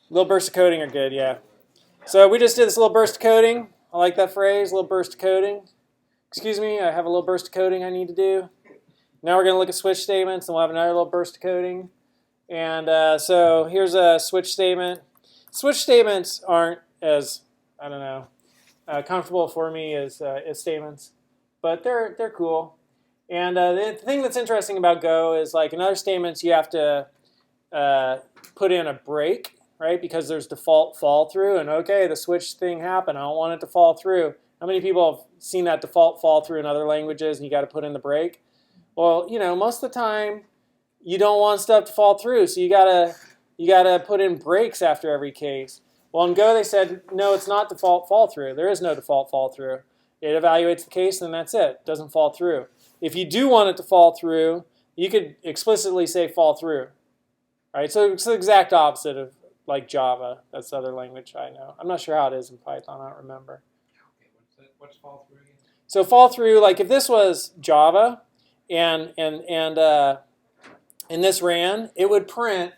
Little bursts of coding are good, yeah. So we just did this little burst of coding. I like that phrase, little burst of coding. Excuse me, I have a little burst of coding I need to do. Now we're going to look at switch statements, and we'll have another little burst of coding. And so here's a switch statement. Switch statements aren't as, I don't know, comfortable for me as if statements, but they're cool. And the thing that's interesting about Go is, like in other statements, you have to put in a break, right? Because there's default fall through, and okay, the switch thing happened. I don't want it to fall through. How many people have seen that default fall through in other languages, and you got to put in the break? Well, you know, most of the time, you don't want stuff to fall through, so you gotta put in breaks after every case. Well, in Go they said no, it's not default fall through. There is no default fall through. It evaluates the case, and that's it. It doesn't fall through. If you do want it to fall through, you could explicitly say fall through. Right? So it's the exact opposite of like Java. That's the other language I know. I'm not sure how it is in Python. I don't remember. Okay, what's fall through again? So fall through, like if this was Java, and this ran, it would print.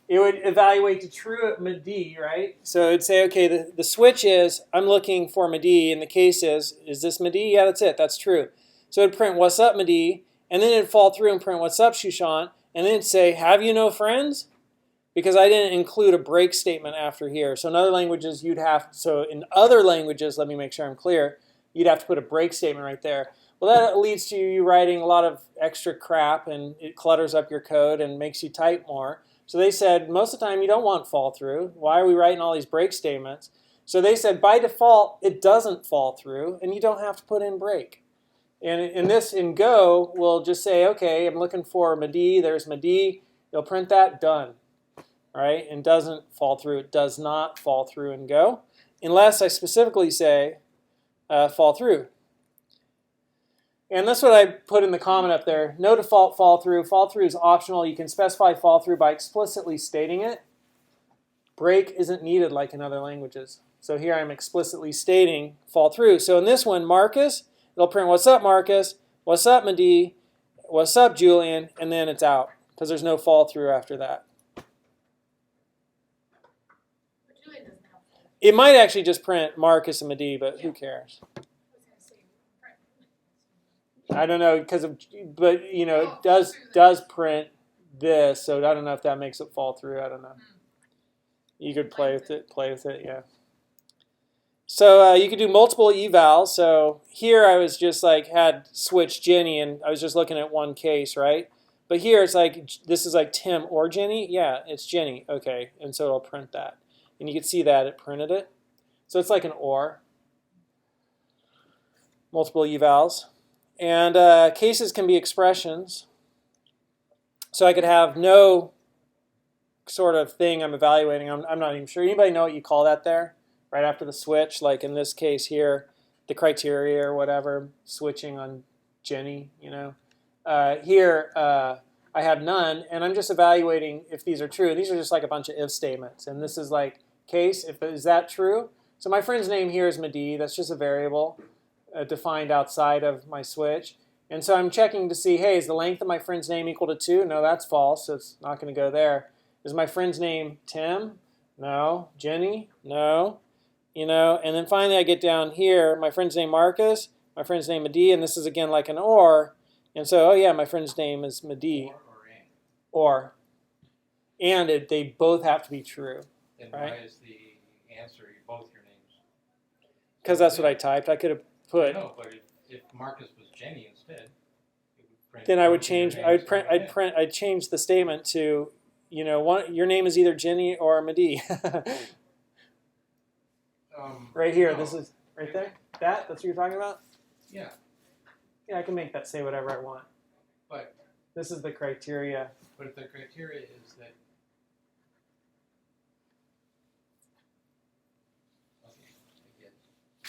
It would evaluate the true MD, right? So it'd say, okay, the switch is, I'm looking for MD, and the case is this MD? Yeah, that's it. That's true. So it'd print, what's up, MD? And then it'd fall through and print, what's up, Shushan? And then it'd say, have you no friends? Because I didn't include a break statement after here. So in other languages, let me make sure I'm clear, you'd have to put a break statement right there. Well, that leads to you writing a lot of extra crap, and it clutters up your code and makes you type more. So they said, most of the time you don't want fall through. Why are we writing all these break statements? So they said, by default, it doesn't fall through, and you don't have to put in break. And in Go, we'll just say, okay, I'm looking for MD. There's MD. You'll print that, done. Right? And doesn't fall through. It does not fall through in Go, unless I specifically say fall through. And that's what I put in the comment up there. No default fall through. Fall through is optional. You can specify fall through by explicitly stating it. Break isn't needed like in other languages. So here I'm explicitly stating fall through. So in this one, Marcus, it'll print what's up, Marcus, what's up, Madi, what's up, Julian, and then it's out because there's no fall through after that. But Julian doesn't have fall through. It might actually just print Marcus and Madi, but who cares? I don't know, but you know, it does print this, so I don't know if that makes it fall through. I don't know. You could play with it, yeah. So you could do multiple evals. So here I was just like had switch Jenny, and I was just looking at one case, right? But here it's like this is like Tim or Jenny. Yeah, it's Jenny. Okay, and so it'll print that, and you can see that it printed it. So it's like an or. Multiple evals. And cases can be expressions. So I could have no sort of thing I'm evaluating. I'm not even sure. Anybody know what you call that there? Right after the switch, like in this case here, the criteria or whatever, switching on Jenny, you know. Here I have none, and I'm just evaluating if these are true. These are just like a bunch of if statements. And this is like case, is that true? So my friend's name here is Madi. That's just a variable. Defined outside of my switch. And so I'm checking to see, hey, is the length of my friend's name equal to 2? No, that's false, so it's not going to go there. Is my friend's name Tim? No. Jenny? No. You know, and then finally I get down here, my friend's name Marcus, my friend's name Madi, and this is again like an or. And so, oh yeah, my friend's name is Madi. Or. And they both have to be true. And right? why is the answer both your names? Because that's what I typed. I could have put. No, but if Marcus was Jenny instead, it would print. Then I would change. I'd change the statement to, you know, your name is either Jenny or Madi. Right here. No. This is right there. That's what you're talking about. Yeah. Yeah, I can make that say whatever I want. But this is the criteria. But if the criteria is that.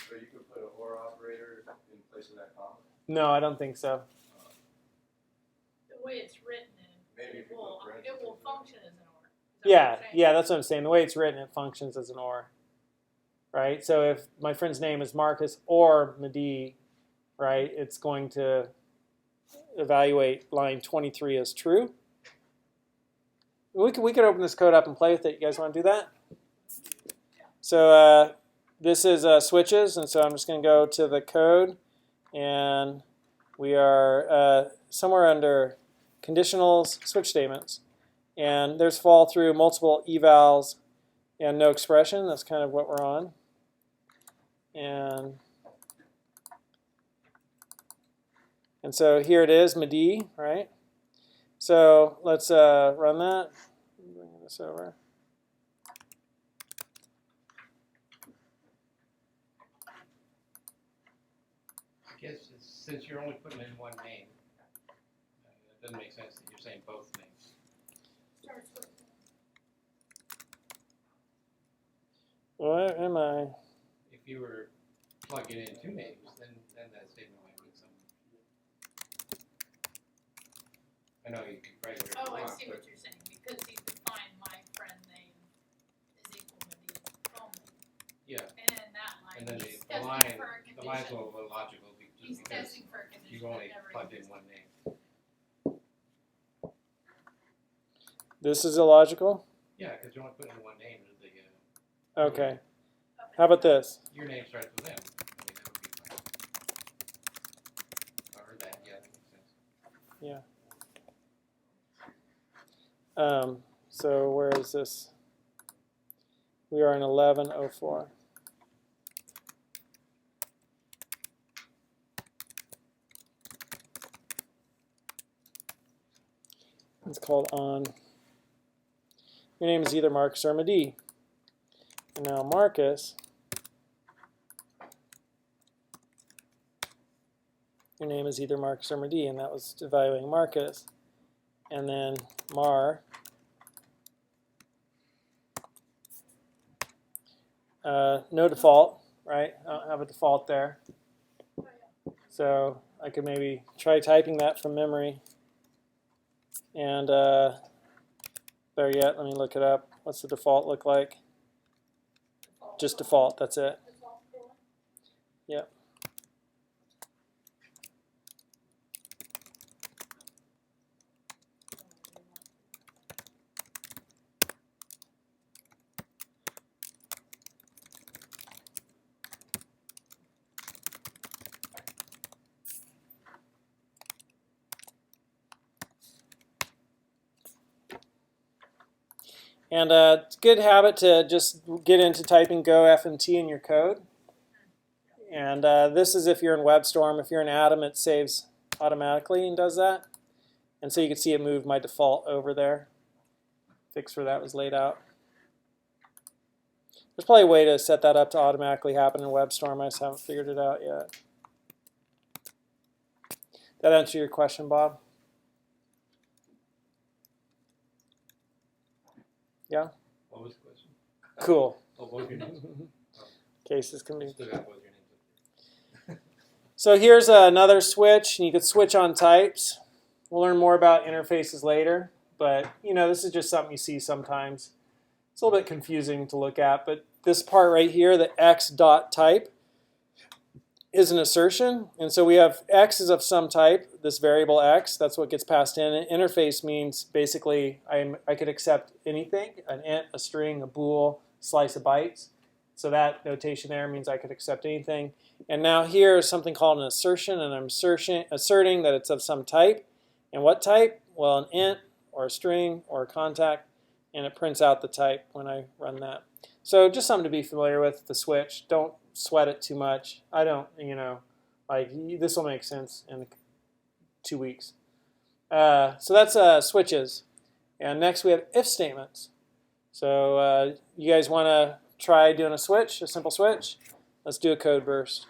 So you could put an or operator in place of that comma? No, I don't think so. The way it's written, it will function as an or. Yeah, that's what I'm saying. The way it's written, it functions as an or. Right? So if my friend's name is Marcus or Madi, right, it's going to evaluate line 23 as true. We could open this code up and play with it. You guys want to do that? So this is switches, and so I'm just going to go to the code, and we are somewhere under conditionals, switch statements. And there's fall through, multiple evals, and no expression. That's kind of what we're on. And so here it is, MD, right? So let's run that. Bring this over. I guess since you're only putting in one name, it doesn't make sense that you're saying both names. Starts with What am I? If you were plugging in two names, then that statement might mean something. I know you can write whatever Oh, you I want, see but what you're saying, because you define my friend name is equal to the phone name. yeah. And in that line, And then he's the testing line, for a the line's a condition. little illogical He's just because testing for a condition you've only that never plugged in exists. one name. This is illogical? Yeah, because you're only putting in one name. Okay. How about this? Your name starts with M. I mean, that would be fine. I heard that. Yeah, that makes sense. So where is this? We are in 1104. It's called on. Your name is either Marcus or Madi. And now Marcus, your name is either Marcus or Madi, and that was evaluating Marcus. And then Mar, no default, right? I don't have a default there. So I could maybe try typing that from memory. And better yet, let me look it up. What's the default look like? Just default, that's it. Yep. And it's a good habit to just get into typing Go FMT in your code. And this is if you're in WebStorm. If you're in Atom, it saves automatically and does that. And so you can see it moved my default over there. Fix where that was laid out. There's probably a way to set that up to automatically happen in WebStorm. I just haven't figured it out yet. That answer your question, Bob? Yeah? What was the question? Cool. Oh, both your names. Cases can be. Still got both your names. So here's another switch, and you could switch on types. We'll learn more about interfaces later, but you know, this is just something you see sometimes. It's a little bit confusing to look at, but this part right here, the x.type, is an assertion, and so we have x is of some type, this variable x, that's what gets passed in. An interface means basically I could accept anything, an int, a string, a bool, slice of bytes. So that notation there means I could accept anything. And now here is something called an assertion, and I'm asserting that it's of some type. And what type? Well, an int, or a string, or a contact, and it prints out the type when I run that. So just something to be familiar with, the switch. Don't sweat it too much. I don't, you know, like this will make sense in 2 weeks. So that's switches. And next we have if statements. So you guys want to try doing a switch, a simple switch? Let's do a code burst.